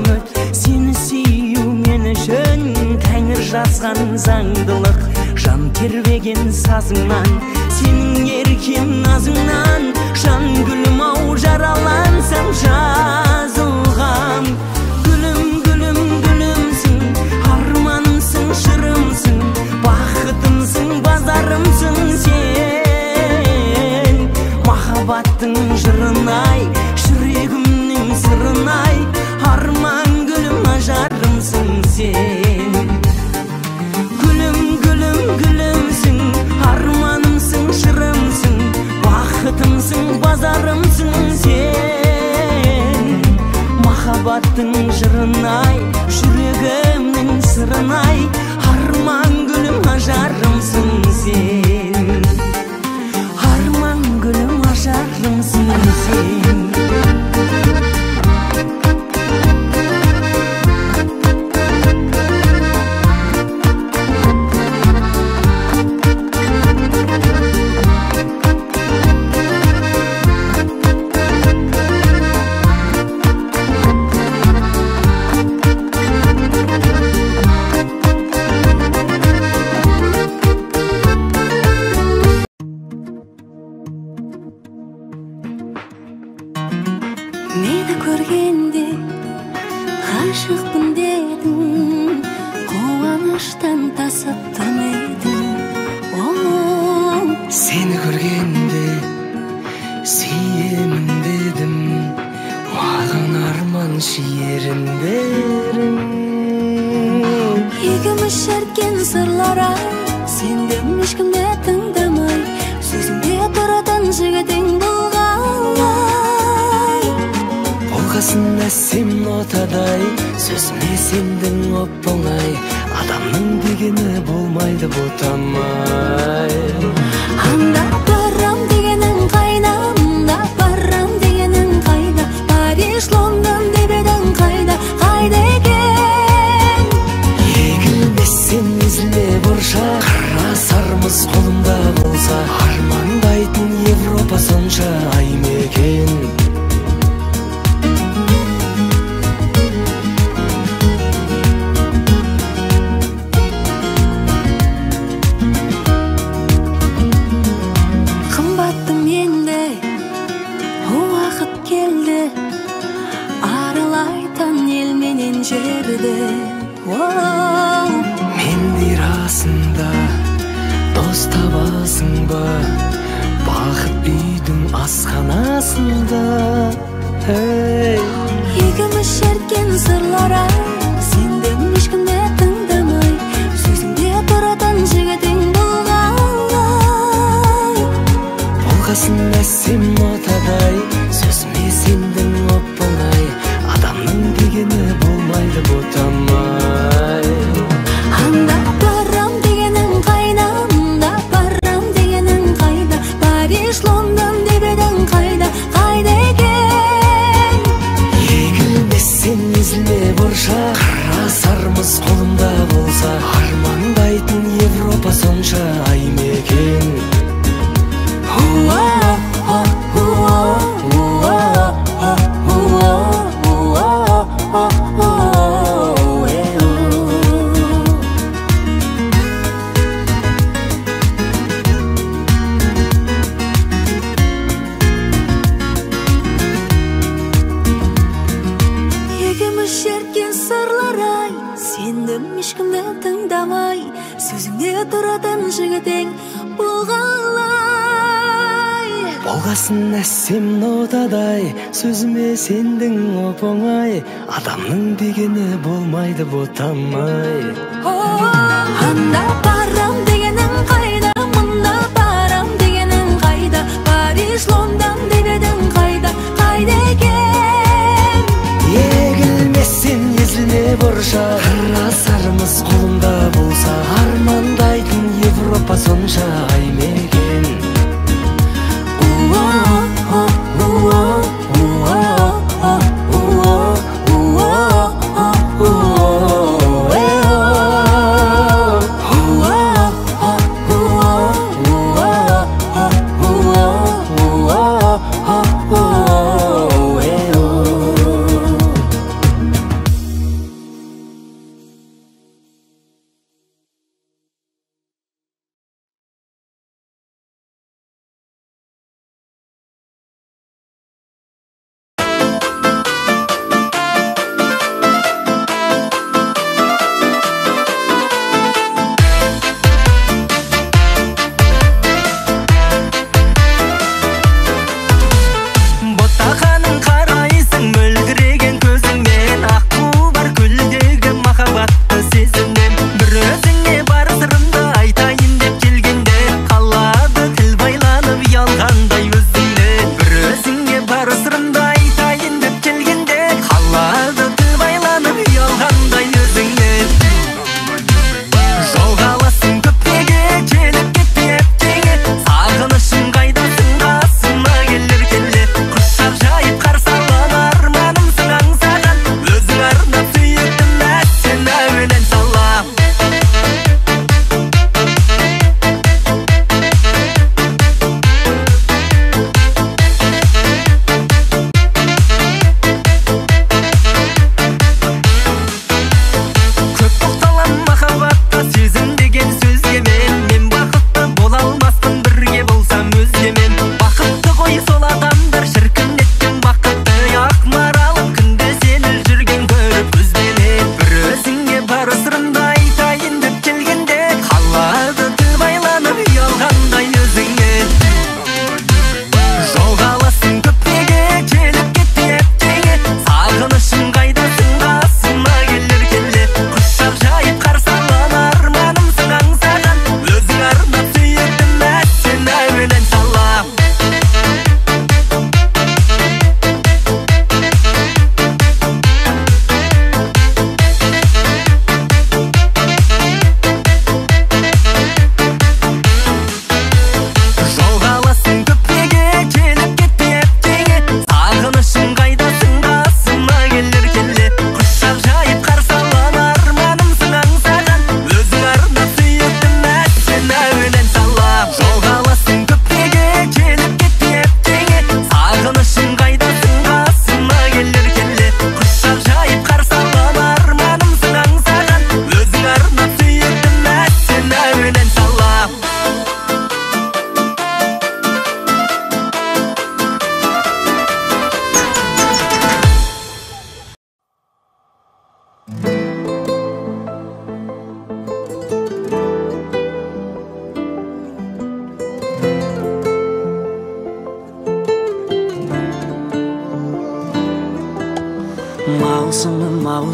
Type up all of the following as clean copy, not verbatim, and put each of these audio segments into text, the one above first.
үміт, сені сүю мен үшін Тәңір жазған заңдылық. Жан тербеген сазыңнан, сенің еркем назыңнан, жан гүлім ау жаралансам жазылғам. Гүлім, гүлім, гүлімсің, арманымсың, шырымсың, бақытымсың, базарымсың сен. Махаббаттың жырынай, жүрегімнің сырынай, арман гүлім ажарымсың сен. Гүлім, гүлім, гүлімсің, арманымсың, шырымсың, бақытымсың, базарымсың сен. Махаббаттың жырынай, жүрегімнің сырынай, арман гүлім ажарымсың сен. Арман гүлім ажарымсың сен. Meni ko'rganda g'ashiqman dedim, quvonishdan tasattanaydim. Seni ko'rganda suyemін dedim, mаған arman şiirin berin. Ikimiz şertken sırlara, senden ешкімді тыңдамай, сөзіңде тұратын жігітің болғанлай. Болғасын әсем нотадай, сөзіме сендің оп-оңай, адамның дегені болмайды ботамай. Анда барам дегенің қайда, анда барам дегенің қайда, Париж, Лондон деп едің қайда, қайда екен? Егілмесем езілме бұрша, қара сармыз қолымда болса, армандайтын Европа сонша ай мекен. Мендей расында дос табасың ба, бақыт үйдің асханасында. Екіміз шерткен сырлара, сенден ешкімді тыңдамай, сөзіңде тұратын жігітің болғанлай. Болғасын әсем нотадай, сөзіме сендің оп-оңай, адамның дегені болмайды ботамай. Анда барам дегенің қайда, анда барам дегенің қайда, Париж, Лондон деп едің қайда, қайда екен? Егілмесем езілме бұрша, қара сармыз қолымда болса, армандайтын Европа сонша ай мекен. Екіміз шерткен сырларай, сендім ешкімді тыңдамай, сөзіңде тұратын жігітің болғанлай. Болғасын әсем нотадай, сөзіме сендің оп-оңай, адамның дегені болмайды ботамай. Анда барам дегенің қайда, мұнда барам дегенің қайда, Париж, Лондон деп едің қайда, қайда екен? Егілмесем езілме бұрша, қара сармыз қолымда болса, армандайтын Европа сонша ай мекен.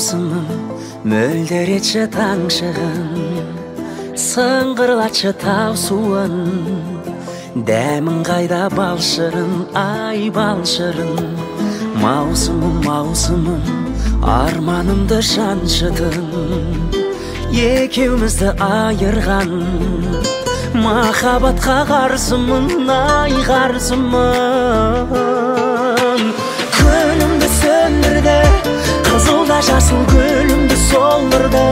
маусымым мөлдіретші таңшығын, сыңғырлатшы тау суын, дәмін қайда балшырын, ай балшырын. Маусымым, маусымым, арманымды жаншыдың, екеумізді айырған, махаббатқа қарсымын, ай қарсымын. Күнімді сөндірді, қызылда жасыл гүлімді солдырды,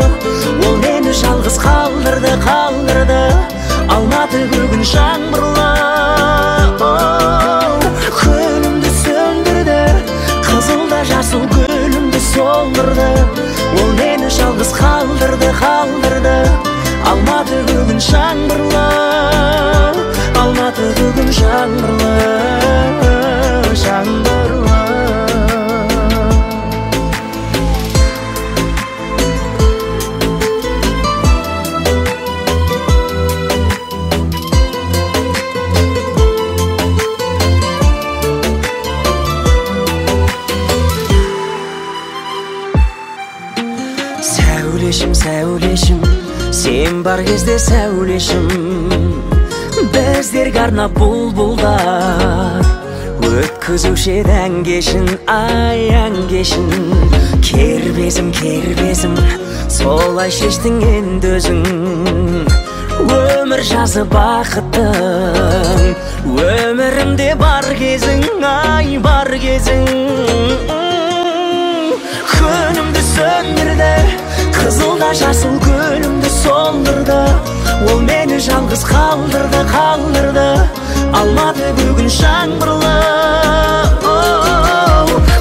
ол мені жалғыз қалдырды, қалдырды. Алматы бүгін жаңбырлы, күнімді сөндірді, қызылда жасыл гүлімді солдырды, ол мені жалғыз қалдырды, қалдырды. Алматы бүгін жаңбырлы, Алматы бүгін жаңбырлы, жаңбырлы. Сәулешім, сәулешім, сен бар кезде сәулешім, біздерге арнап бұлбұлдар өткізуші еді ән кешін, ай ән кешін. Кербезім, кербезім, солай шештің енді өзің, өмір жазы бақыттың, өмірімде бар кезің, ай бар кезің. Күнімді сөндірді, қызылда жасыл гүлімді солдырды, ол мені жалғыз қалдырды, қалдырды. Алматы бүгін жаңбырлы,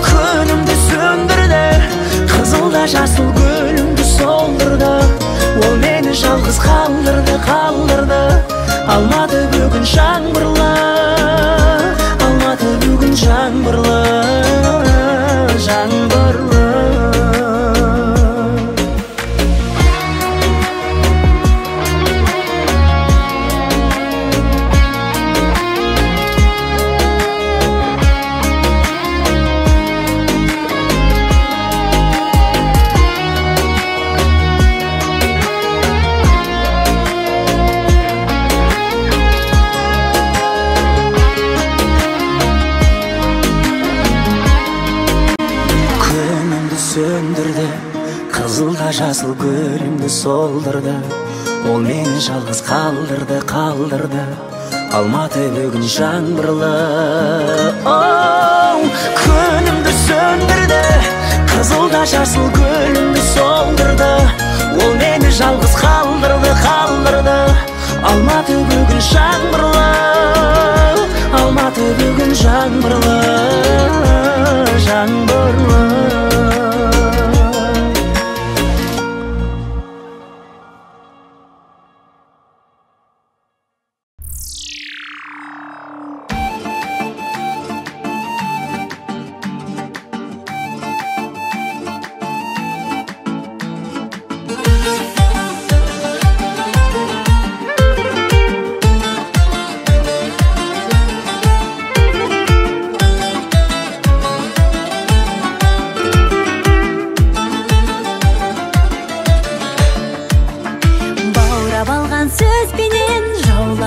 күнімді сөндірді, қызылда жасыл гүлімді солдырды, ол мені жалғыз қалдырды, қалдырды. Алматы бүгін жаңбырлы, Алматы бүгін жаңбырлы, жаңбырлы. Сөндірді, қызылда жасыл гүлімді солдырды, ол мені жалғыз қалдырды, қалдырды. Алматы бүгін жаңбырлы, күнімді сөндірді, қызылда жасыл гүлімді солдырды, ол мені жалғыз қалдырды, қалдырды. Алматы бүгін жаңбырлы, Алматы бүгін жаңбырлы, жаңбырлы.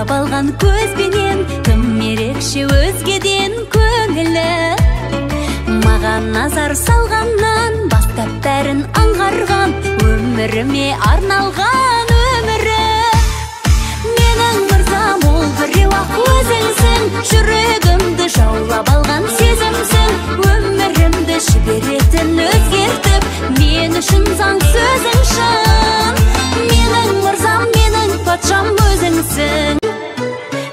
Алған көзбенен кім ерекше өзгеден көңілі, маған назар салғаннан бастап бәрін аңғарған, өміріме арналған өмірі. Менің мырзам ол біреу-ақ өзіңсің, жүрегімді жаулап алған сезімсің, өмірімді жіберетін өзгертіп, мен үшін заң сөзің шын. Менің мырзам, менің патшам өзіңсің,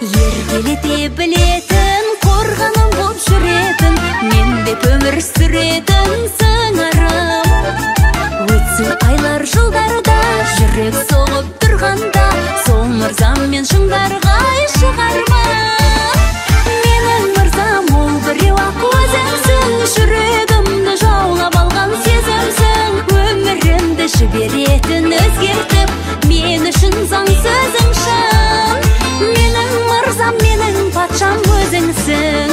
еркелете білетін, қорғаным боп жүретін, мен деп өмір сүретін сыңарым. Өтсін айлар жылдарда, жүрек соғып тұрғанда, сол мырзам мен шыңдарға шығарма. Менің мырзам ол біреу-ақ өзіңсің, жүрегімді жаулап алған сезімсің, өмірімді жіберетін өзгертіп, мен үшін заң сөзің шын. Менің мырзам, менің патшам өзіңсің.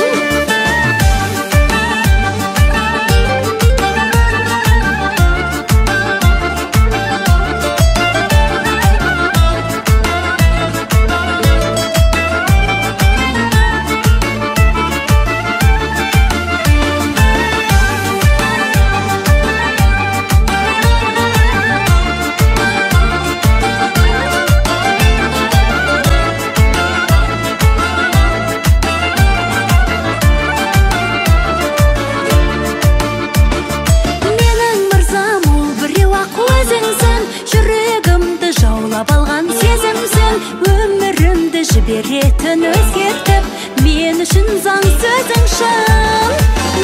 жіберетін өзгертіп, мен үшін заң сөзің шын.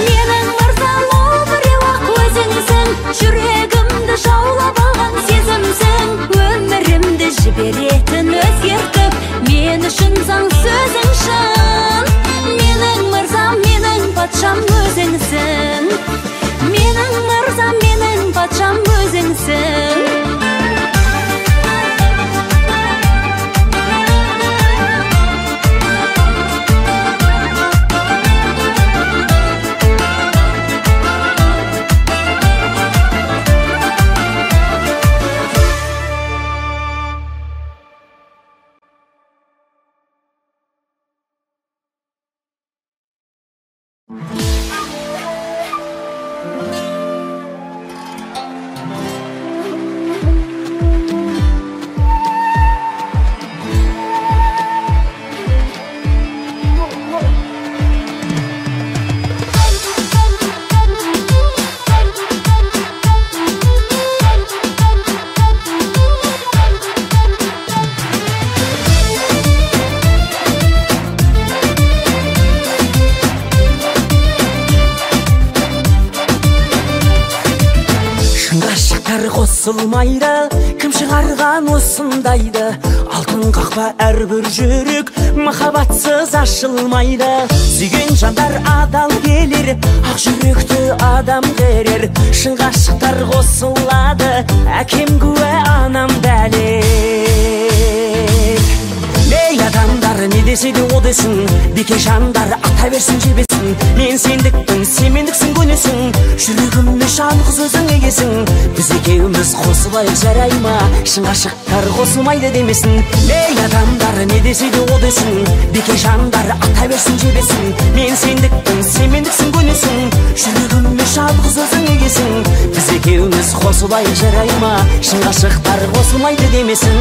Менің мырзам ол біреу-ақ өзіңсің, жүрегімді жаулап алған сезімсің. Өмірімді жіберетін өзгертіп, мен үшін заң сөзің шын. Менің мырзам, менің патшам өзіңсің. Менің мырзам, менің патшам өзіңсің. Қосылмайды, кім шығарған осындайды? Алтын қақпа әрбір жүрек, махаббатсыз ашылмайды. Сүйген жандар адал келер, ақ жүректі адам керер. Шын ғашықтар қосылады, әкем куә, анам дәлел. Ей адамдар, не десе де о десін, беке жандар ата берсін жебесін. Мен сендікпін, сен мендіксің, көнесің, жүрегімді жалғыз өзің егесің. Біз екеуміз қосылайық, жарай ма? Шын ғашықтар қосылмайды демесін. Ей адамдар, не десе де о десін, беке жандар ата берсін жебесін. Мен сендікпін, сен мендіксің, көнесің, жүрегімді жалғыз өзің егесің. Біз екеуміз қосылайық, жарай ма? Шын ғашықтар қосылмайды демесін.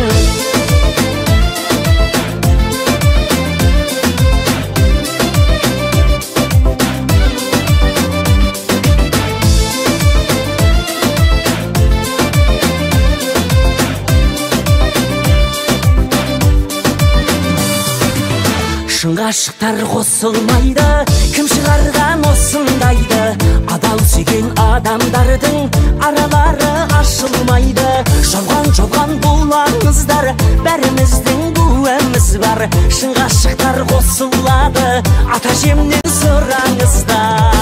Шын ғашықтар қосылмайды, кім шығарған осындайды? Адал сүйген адамдардың аралары ашылмайды. Жалған бұл аңыздар, бәріміздің куәміз бар. Шын ғашықтар қосылады, ата жемнен сұраңыздар.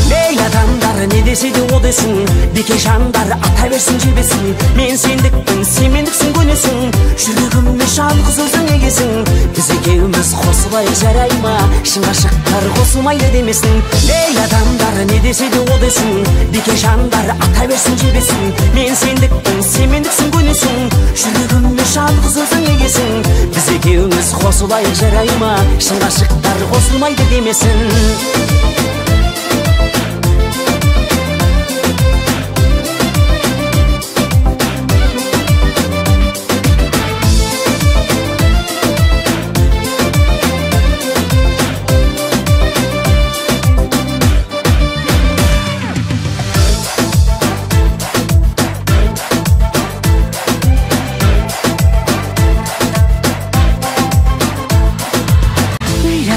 Ей адамдар, не десе де о десін, беке жандар ата берсін жебесін. Мен сендікпін, сен мендіксің, көнесің, жүрегімді жалғыз өзің егесің. Біз екеуміз қосылайық, жарай ма? Шын ғашықтар қосылмайды демесін. Ей адамдар, не десе де о десін, беке жандар ата берсін жебесін. Мен сендікпін, сен мендіксің, көнесің, жүрегімді жалғыз өзің егесің. Біз екеуміз қосылайық, жарай ма? Шын ғашықтар қосылмайды демесін.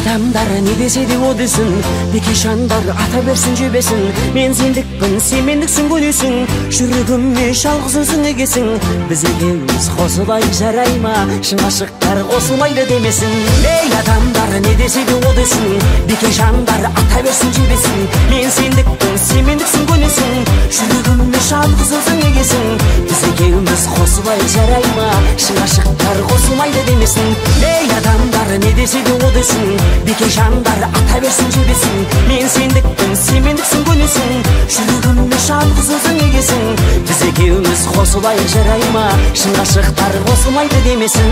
Адамдар, не десе де о десін, беке жандар ата берсін жебесін. Мен сендікпін, сен мендіксің, көнесің, жүрегіме жалғыз өзің егесің. Біз екеуміз қосылайық, жарай ма? Шын ғашықтар қосылмайды демесін. Ей адамдар, не десе де о десін, беке жандар ата берсін жебесін. Мен сендікпін, сен мендіксің, көнесің, жүрегіме жалғыз өзің егесің. Біз екеуміз қосылайық, жарай ма? Шын ғашықтар қосылмайды демесін. Ей адамдар, не десе де о десін, беке жандар ата берсін жебесін. Мен сендікпін, сен мендіксің, көнесің, жүрегімді жалғыз өзің егесің. Біз екеуміз қосылайық, жарай ма? Шын ғашықтар қосылмайды демесін.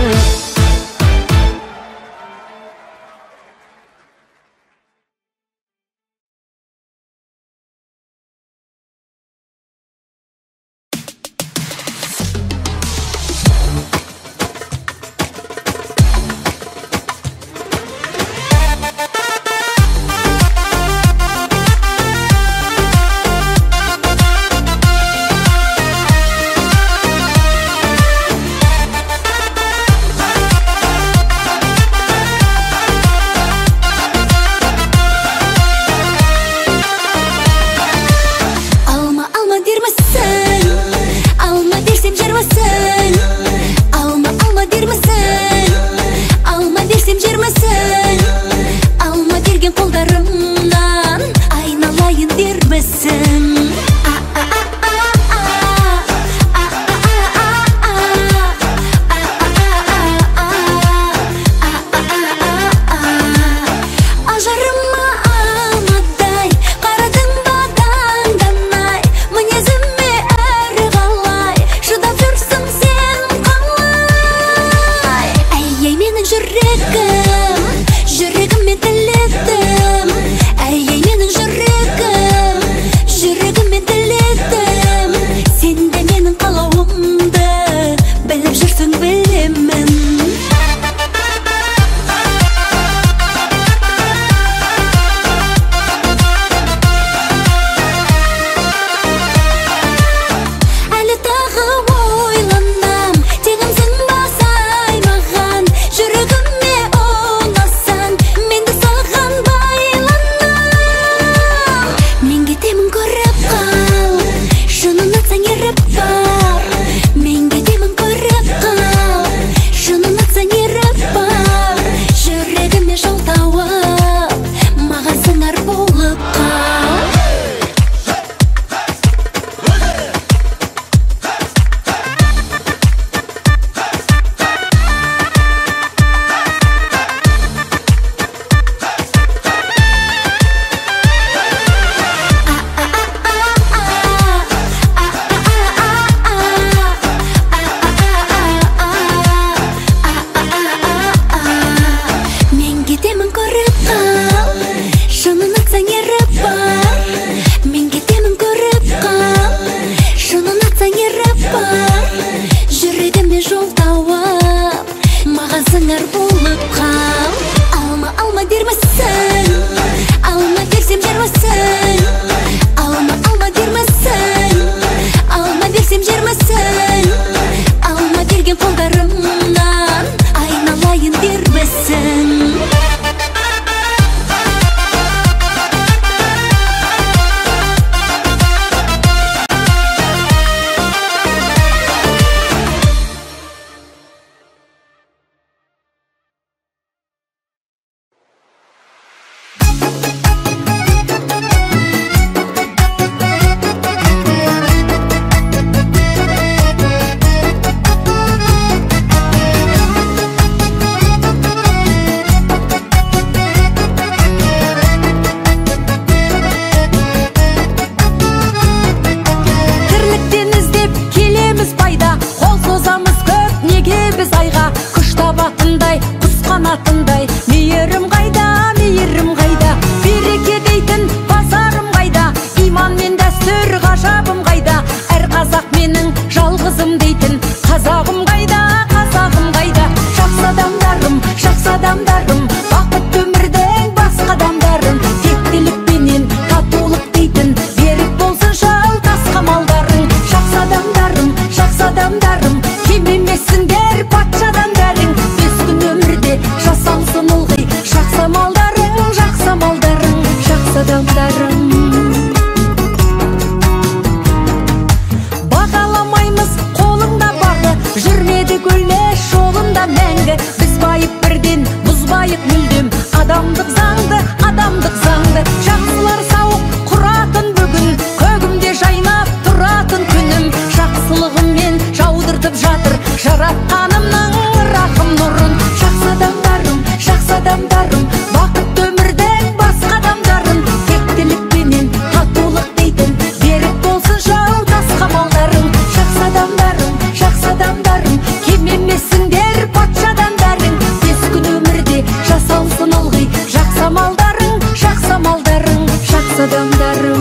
жақсы адамдарым.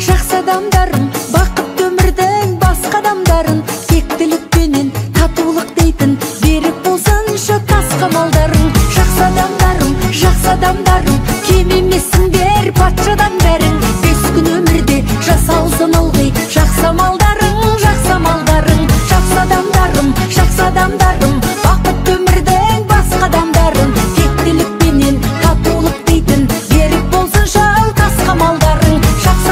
Жақсы адамдарым, бақытты өмірдің басқа адамдарын, тектілікпенен татулық дейтін берік болсыншы тасқа малдарың. Жақсы адамдарым, кем емессіңдер патшадан бәрің. 5 күн өмірде жасалсын ылғи жақсы малдарың. Жақсы адамдарым, бақытты өмірдің басқа адамдарын, тектілікпенен татулық дейтін берік болсыншы тасқа малдарың. Жақсы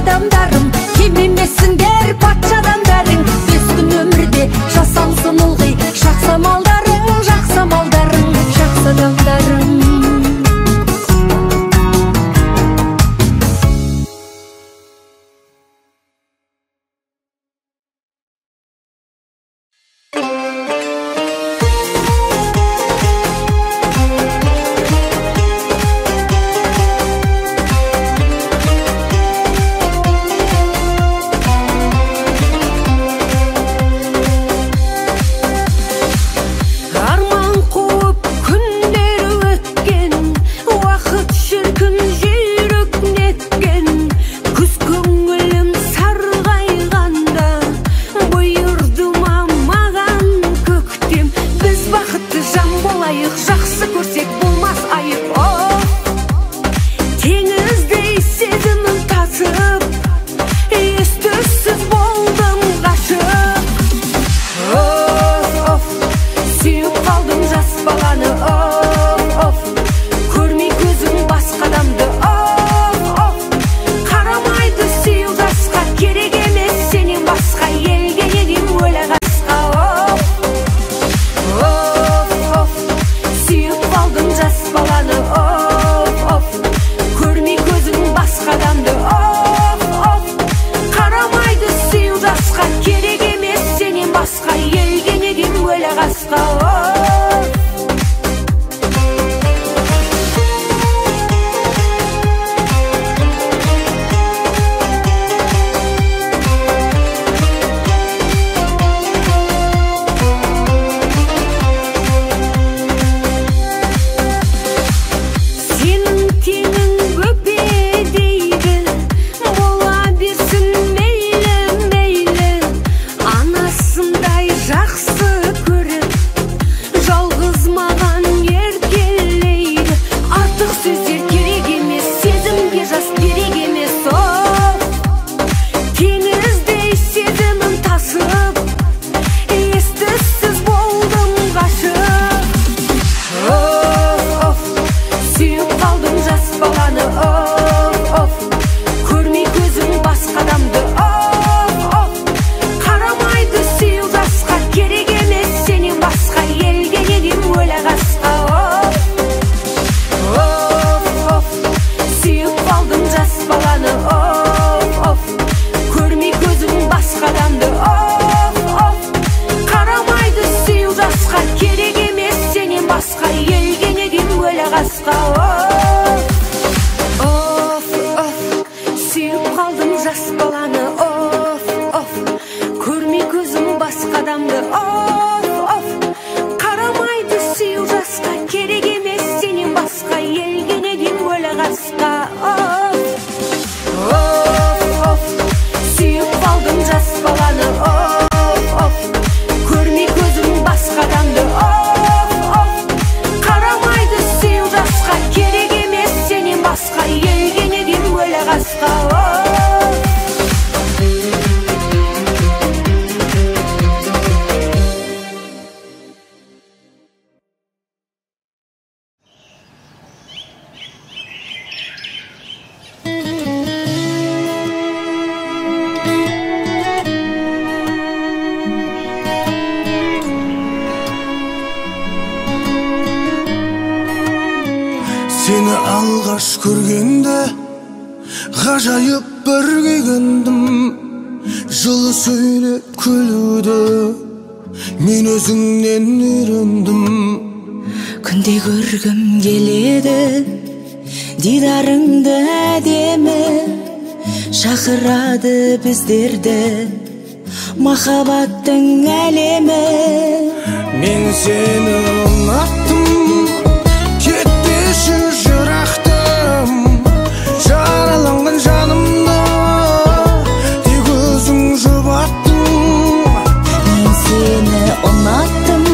адамдарым, кем емессіңдер патшадан бәрің. 5 күн өмірде жасалсын ылғи жақсы малдарың. Жақсы адамдарым. Жақсы көрсек болмас айып. Теңіздей сезімім тасып, ес-түссіз болдым ғашық. Сүйіп қалдым жас баланы. Көрмей көзім басқа адамды. Қарамайды сүйу жасқа, керек емес сенен басқа. Елге неден өлі қасқа. Жас баланы, көрмей көзің басқа адамды. Қарамайды сүйу жасқа, керек емес сенен басқа. Елге неден өлі қасқа. Сүйіп қалдым жас баланы. Көрмей көзім басқа адамды. Қарамайды сүйу жасқа, керек емес сенен басқа. Елге неден өлі қасқа. Сүйіп қалдым жас баланы. Көрмей көзім басқа адамды. Қарамайды сүйу жасқа, керек емес сенен басқа. Елге неден өлі қасқа. Seni alғаш көргенде ғажайып бір күйгендім. Жылы сөйлеп күлуді мен өзіңнен үйрендім. күнде көргім келеді дидарыңды әдемі шақырады біздерді махаббаттың әлемі. Мен сені ұнаттым, кетпеші жырақтым, жараланған жанымды тек өзің жұбаттың. Мен сені ұнаттым,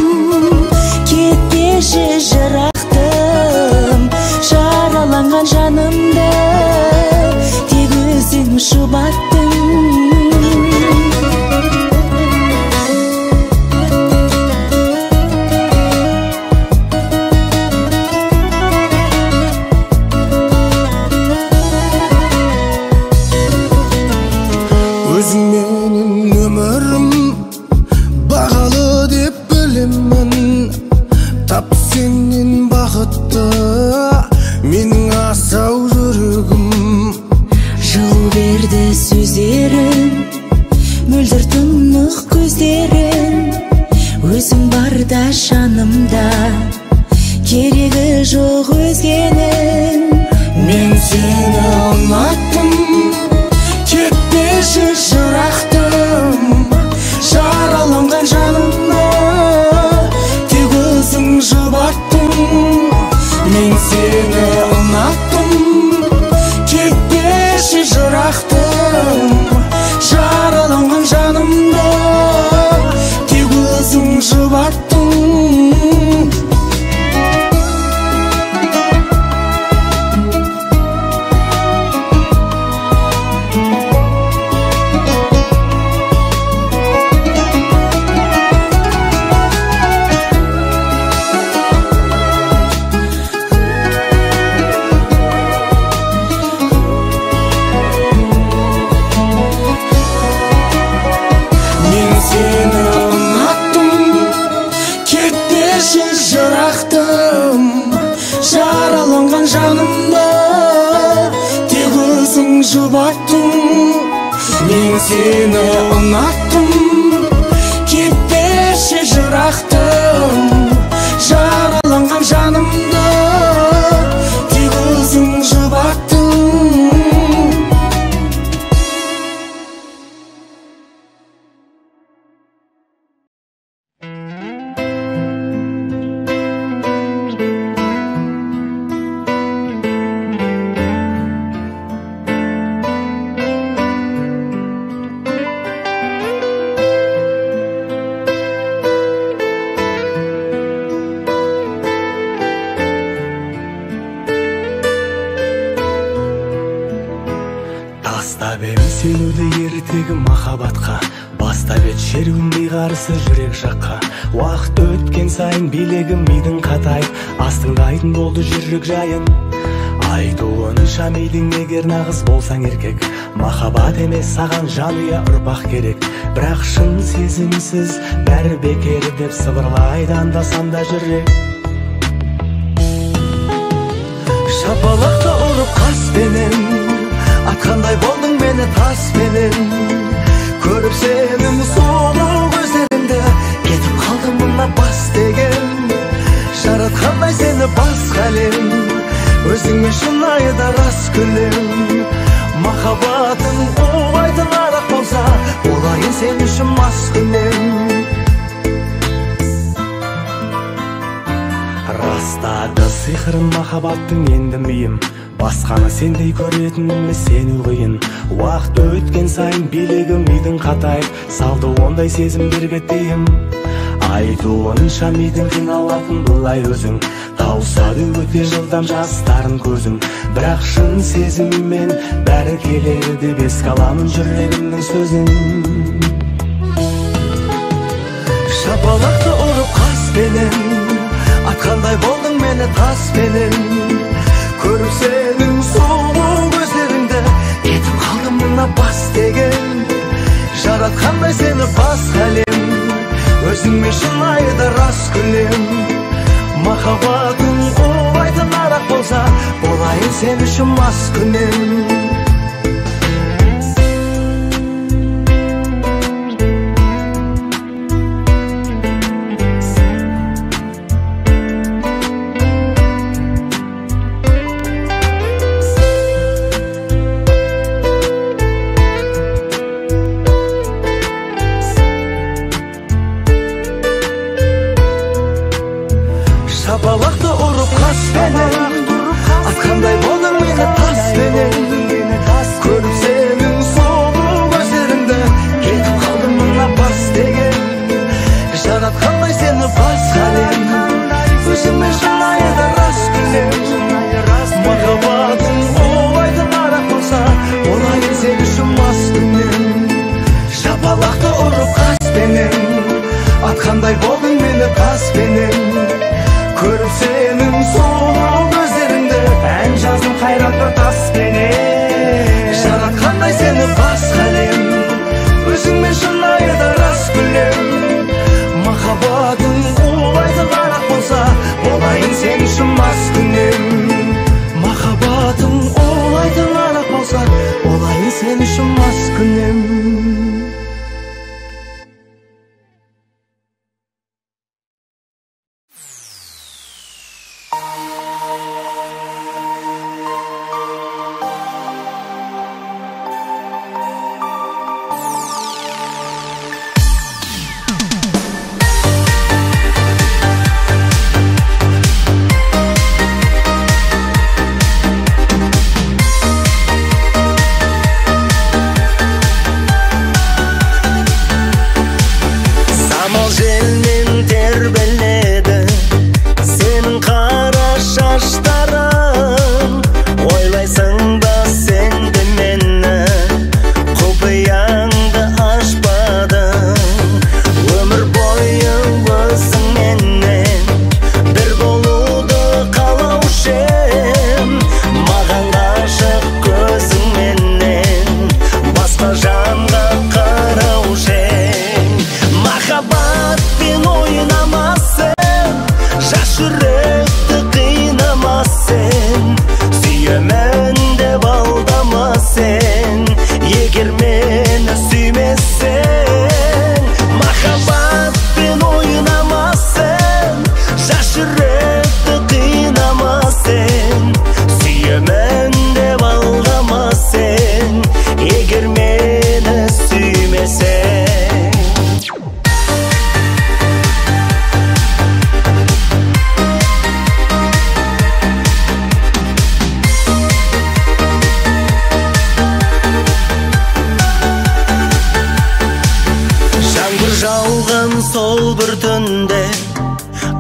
кетпеші жырақтым, жараланған жанымды тек өзің жұбаттың. Өзің менің өмірім бағалы деп білемін, тап сенен бақытты менің асау жүрегім. Жыл берді сөздерің, мөлдір тұнық көздерің, өзің барда жанымда керегі жоқ өзгенің. Мен сені ұнаттым, кетпеші жырақтым, жараланған жанымды тек өзің жұбаттың. Мен сені ұнаттым, кетпеші жырақтым, жараланған жанымды тек өзің жұбаттың. Жараланған жанымда тек өзің жұбаттың. Мен сені ұнаттым, кетпеші жырақтым, жараланған жанымда тек өзің жұбаттың. Тастап ем сенуді ертегі махаббатқа, бастап ет шеруіндей қарсы жүрек жаққа. Уақыт өткен сайын билегім мидың қатайып, астыңдайтын болды жүрек жайын. Айтуынша мидың егер нағыз болсаң еркек, махаббат емес саған жанұя ұрпақ керек. Бірақ шын сезімсіз бәрі бекер деп сыбырлайды анда-санда жүрек. Шапалақты ұрып қаспенен атқандай болдың мені таспенен, көріп сенің сұлу көздеріңді кетіп қалдым мына бас деген. Жаратқандай сені басқа әлем, өзіңе шынайы да рас күлем. Махаббатың оңайтын арақ болса, болайын сен үшін маскүнем. Растады сиқырын махаббаттың енді миым, басқаны сендей көретінімі сену қиын. Уақыт өткен сайын билегім мидың қатайып, салды ондай сезімдерге тыйым. Айтуынша мидың қиналатын бұлай өзің, тауысады өте жылдам жастарын көзің. Бірақ шын сезіммен бәрі келеді деп еске аламын жүрегімнің сөзін. Шапалақты ұрып қаспенен атқандай болдың мені таспенен, көріп сенің сұлу көздеріңді кетіп қалдым мына бас деген. Жаратқандай сені басқа әлем, өзіңе шынайы да рас күлем. Махаббатың оңайтын арақ болса, болайын сен үшін маскүнем.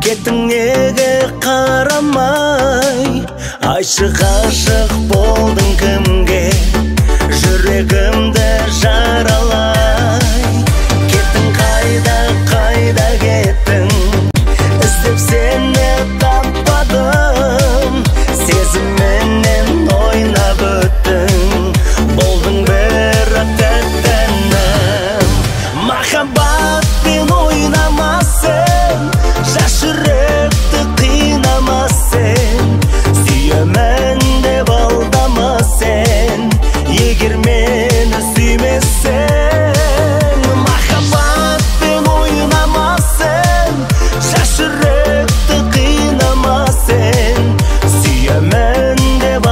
кеттің неге қарамай? Айшық болдың кімге, жүрегімді жаралай. Кеттің қайда кеттің, іздеп сені таппадым. Сезімменен ойнап өттің, болдың бірақ тәттәнім. Махаббатпен ойнамасын, жас жүректі қинамасын. Сүйемін деп алдама сен, егер мені сүймесең. Махаббатпен ойнамасын, жас жүректі қинамасын. Сүйемін деп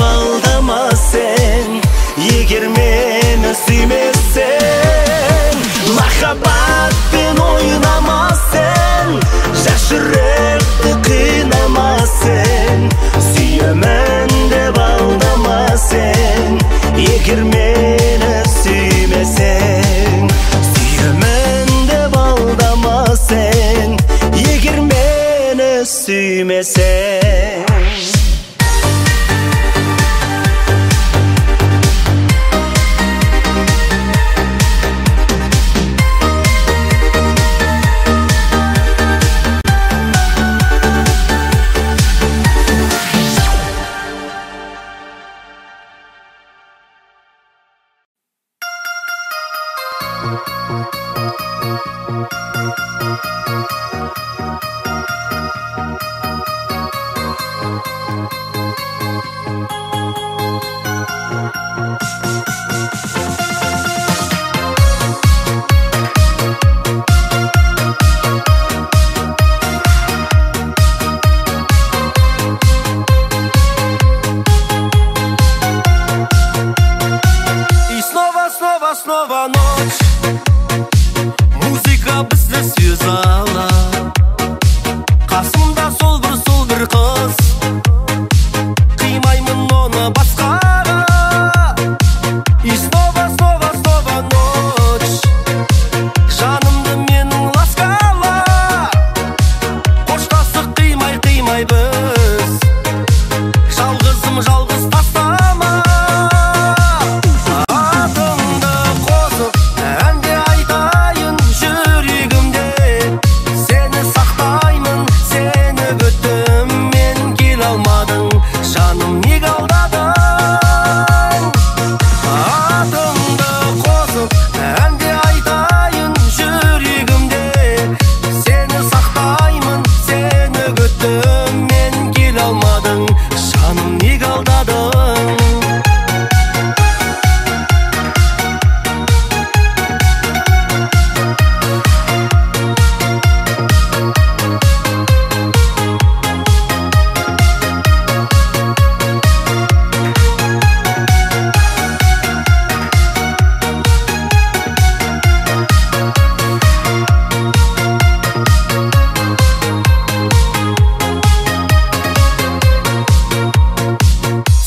алдама сен, егер мені сүймесең. Махаббатпен ойнамасын, жас жүректі қинамасын. Сүйемін деп алдама сен, егер мені сүймесең. Сүйемін деп алдама сен, егер мені сүймесең. Снова ночь, музыка бізді связала. Қасымда сол бір қыз, қимаймын оны басқаға. И снова ночь, жанымды менің ласкала. Қоштасық қимай біз, жалғыз тастама.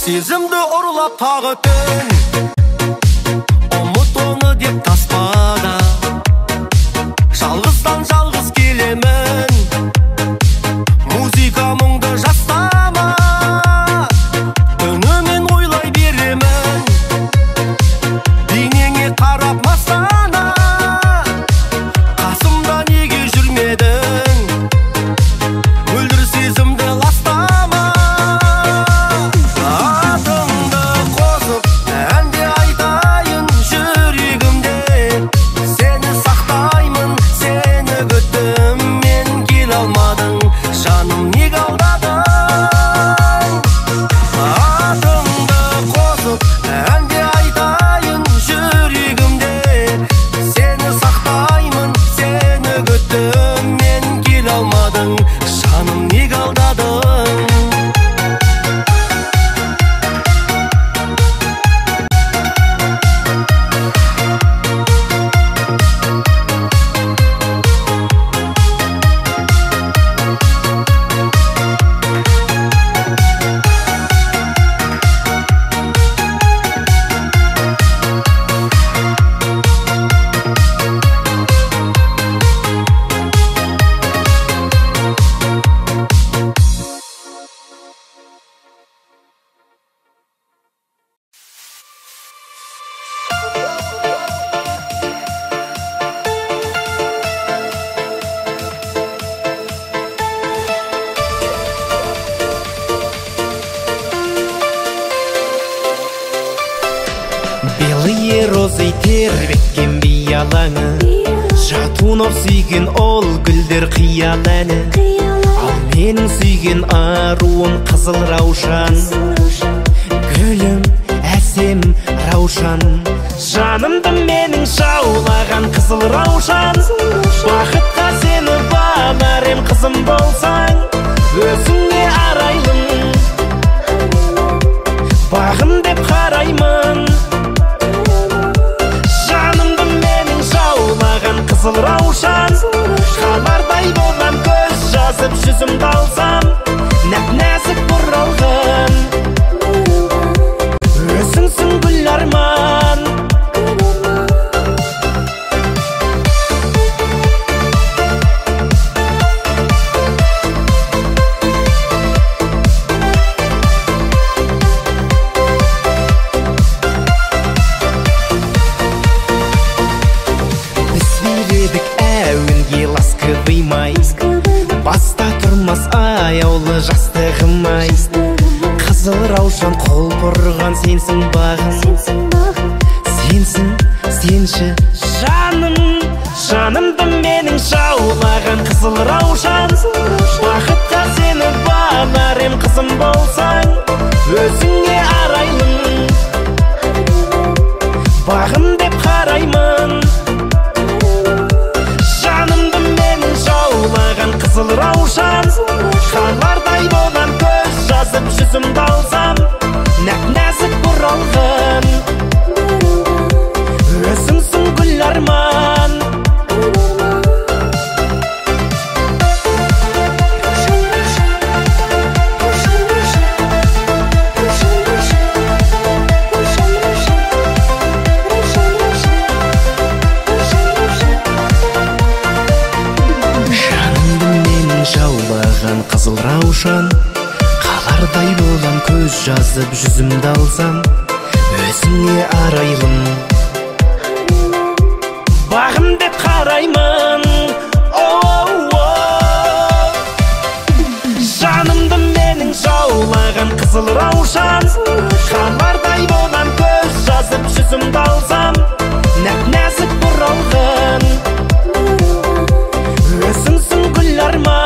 Сезімді ұрлап тағы түн, ұмыт оны деп таспада. Жалғыздан жалғыз келемін, музыка мұңды жастама. Түнімен ойлай беремін, бейнеңе қарап мастана. Қасымда неге жүрмедің, мөлдір сезімді ластама. Атыңды қосып әнде әнде айтайын жүрегімде, сені сақтаймын, сені күттім, мен келе алмадың, жаным неге алдадың? Белые розы тербеткен биялаңы, жатунов сүйген ол гүлдер қиял әні. Ал менің сүйген аруым қызыл раушан, гүлім әсем раушан. Жанымды менің жаулаған қызыл раушан, бақытқа сені бағарым қызым болсаң, өзіңе арайлым, бағым деп қараймын. Қызыл раушан, қалардай болам, көз жазып жүзімді алсам, нәп-нәзік бұралған, өзіңсің гүл арман. Баста тұрмас аяулы жастығым-ай, қызыл раушан қол бұрған сенсің бағым, сенсің, сенші жаным. Жанымды менің жаулаған қызыл раушан, бақытқа сені бағарым қызым болсаң, өзіңе арайлым, бағым деп қараймын. Қызыл раушан, қалардай болам, көз жазып жүзімді алсам, нәп-нәзік бұралған, өзіңсің гүл арман. Жаулаған қызыл раушан, қалардай болам, көз жазып жүзімді алсам, өзіңе арайлым, бағым деп қараймын. Жанымды менің жаулаған қызыл раушан, қалардай болам, көз жазып жүзімді алсам, нәп-нәзік бұралған, өзіңсің гүл арман.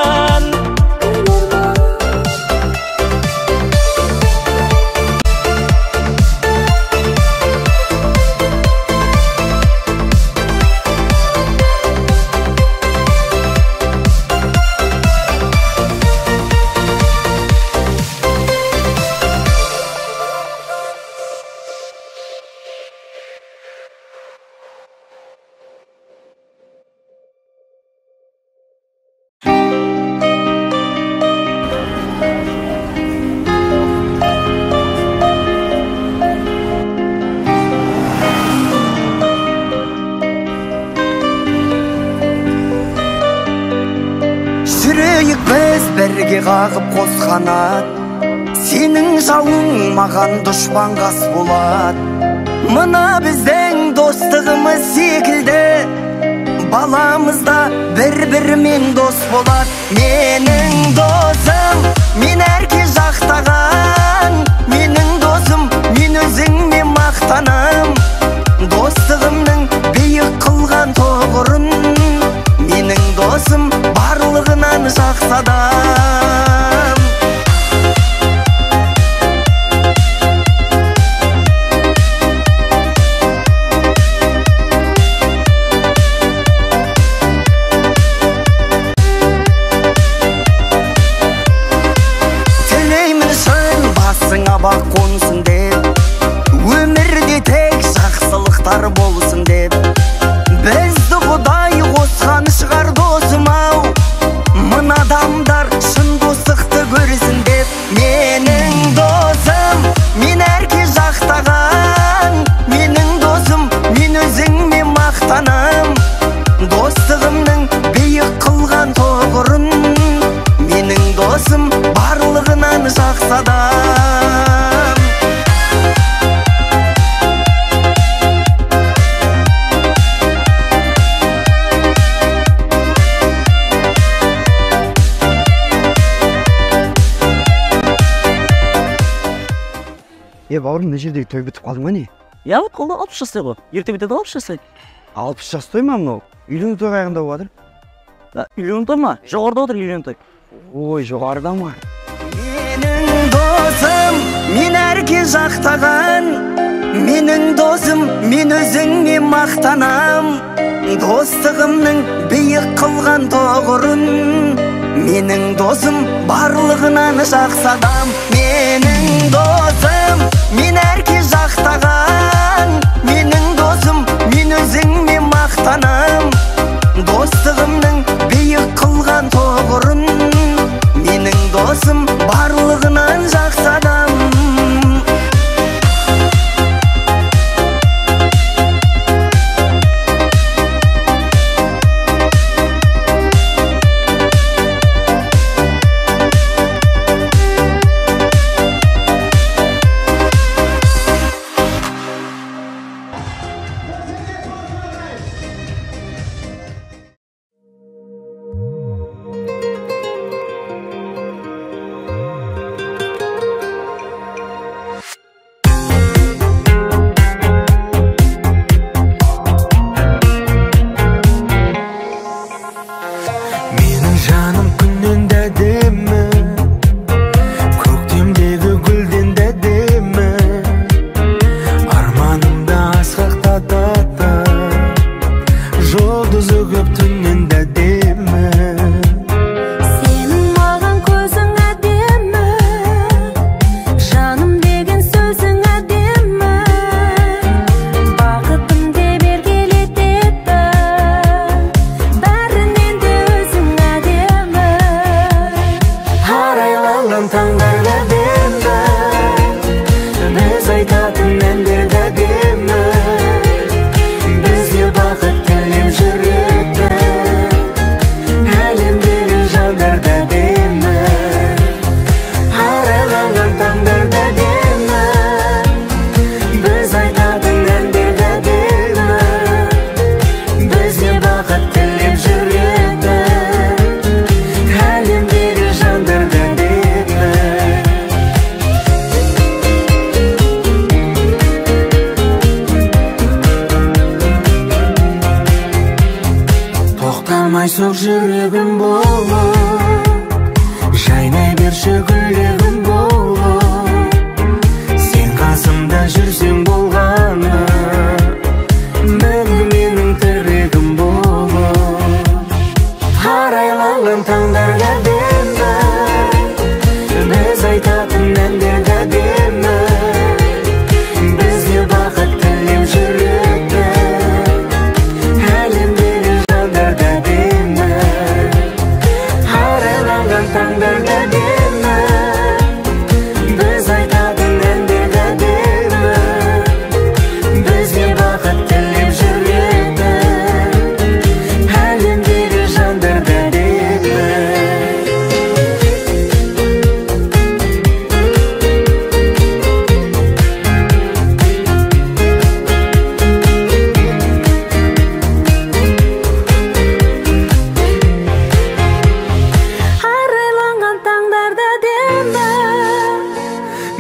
бірге қағып қос қанат, сенің жауың маған дұшпан қас болады. Мына біздің достығымыз секілді, баламызда бір-бірімен дос болады. Менің досым, мен әрке жақтаған, менің досым, мен өзіңме мақтанам. Достығымның биік қылған тоғырын, менің досым барлығынан жақсы адам. бақтар болсын деп. Бізді Құдай қосқан шығар досым-ау, мына адамдар шын достықты көрсін деп. Менің досым, мен әрке жақтаған, менің досым, мен өзіңмен мақтанам. Достығымның биік қылған тоғырын, менің досым барлығынан жақсы адам. Бауырым, мына жердегі той бітіп қалдың ба не? Бітіп қалды, 60 жастай ғой. Ерте бітеді 60 жастай. 60 жас той ма мынау? Үйлену той қайғында болады? Үйлену той ма? Жоғарыда отыр үйлену той. Ой, жоғарыда ма? Менің досым, мен әрке жақтаған, менің досым, мен өзіңмен мақтанам. Достығымның биік қылған тоғырын, менің досым барлығынан жақсы адам. Менің досым, мен әрке жақтаған, менің досым, мен өзіңмен мақтанам. Достығымның биік қылған тоғырын, менің досым барлығынан жақсы адам. Соқ жүрегім болып, жайнай берші гүлегім болып. Сен қасымда жүрсең болғаны, мәңгі менің тірегім болып. Арайланған таңдарда демі, біз айтатын әндерді әдемі. Бізге бақыт тілеп жүреді, әлемдегі жандарда демі. Таңдарда демі, біз айтатын әндерді әдемі. Бізге бақыт тілеп жүреді, әлемдегі жандарда демі.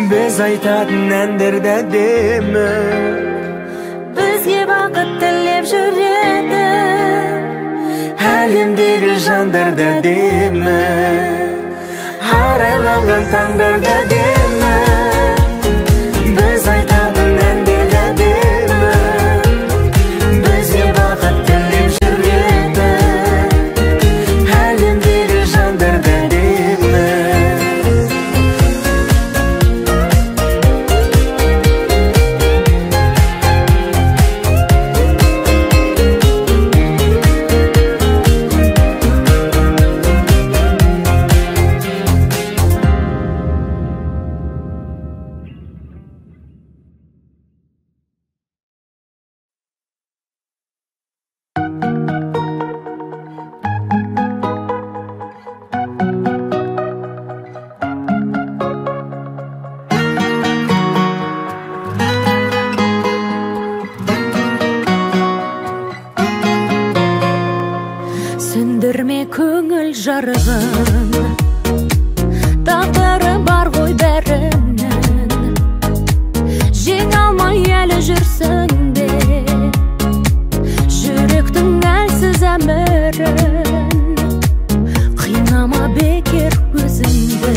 Біз айтатын әндерді әдемі, бізге бақыт тілеп жүреді, әлемдегі жандарда әдемі. Арайланған таңдарда әдемі, біз айтатын әндерді әдемі. Бізге бақыт тілеп жүреді, әлемдегі жандарда әдемі. жарығын, тағдыры бар ғой бәрінің, жеңе алмай әлі жүрсің бе жүректің әлсіз әмірін, қинама бекер өзіңді,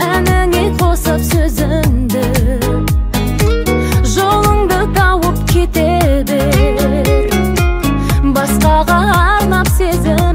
әніңе қосып сөзіңді, жолыңды тауып кете бер, басқаға арнап сезімді.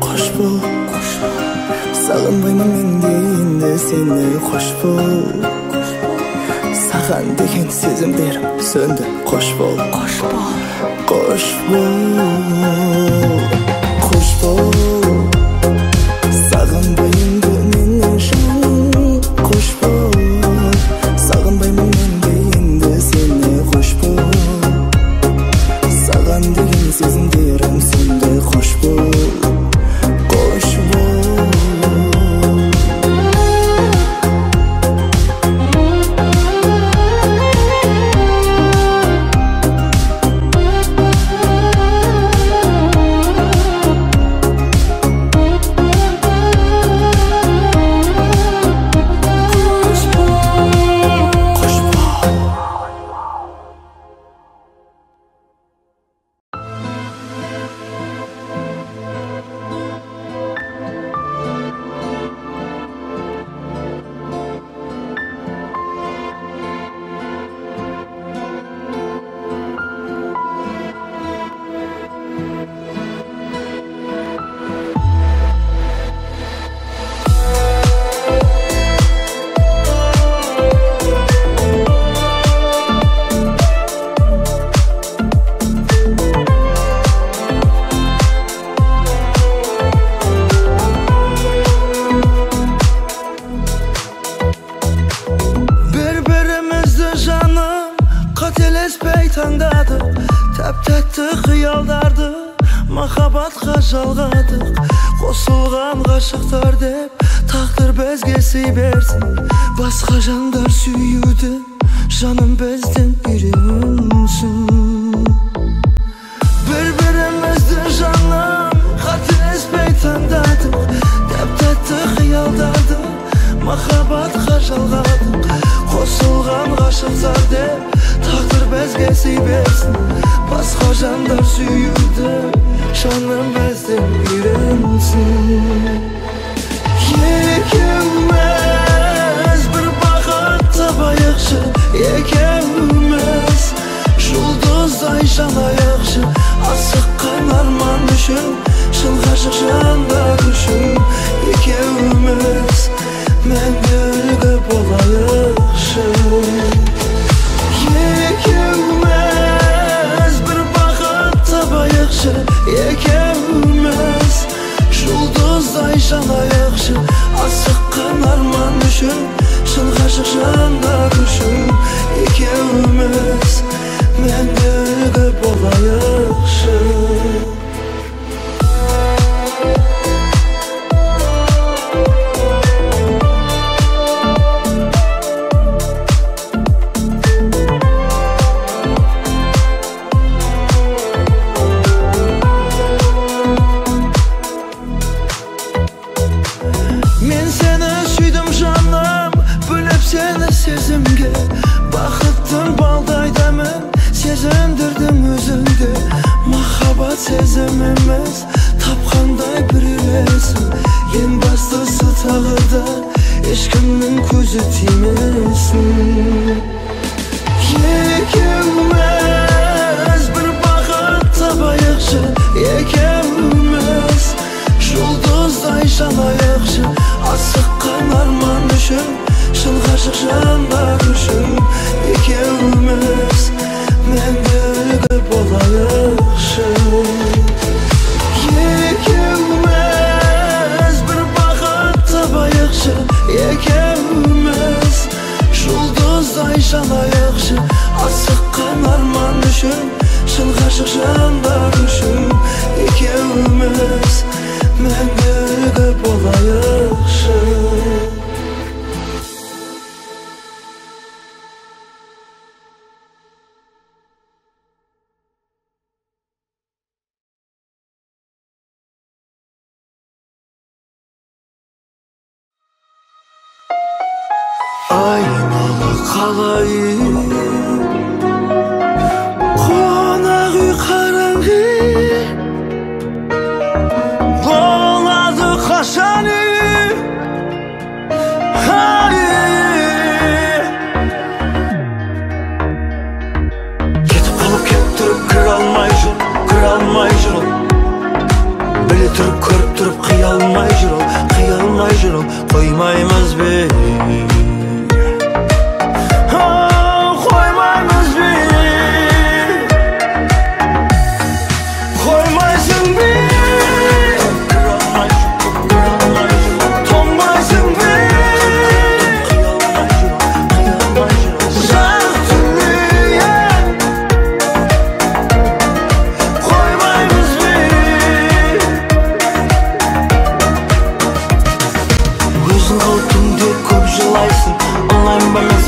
Qo'sh bo'l, sog'inmayman menga endi seni. Qo'sh bo'l, sаған degan sezimlerim so'ndi. Qo'sh bo'l, qo'sh bo'l, qo'sh bo'l, qo'sh bo'l, sog'inmayman meni jonim. Qo'sh bo'l, sog'inmayman menga endi seni. Qo'sh bo'l, sаған degan sezimlerim so'ndi. Qo'sh bo'l, qo'sh bo'l. Aynalı kalayım, konak үй karanğı, Oladı kaşanı, Ketip kalıp kettirip kır almay jur, Bilip turip, körüp turip болайын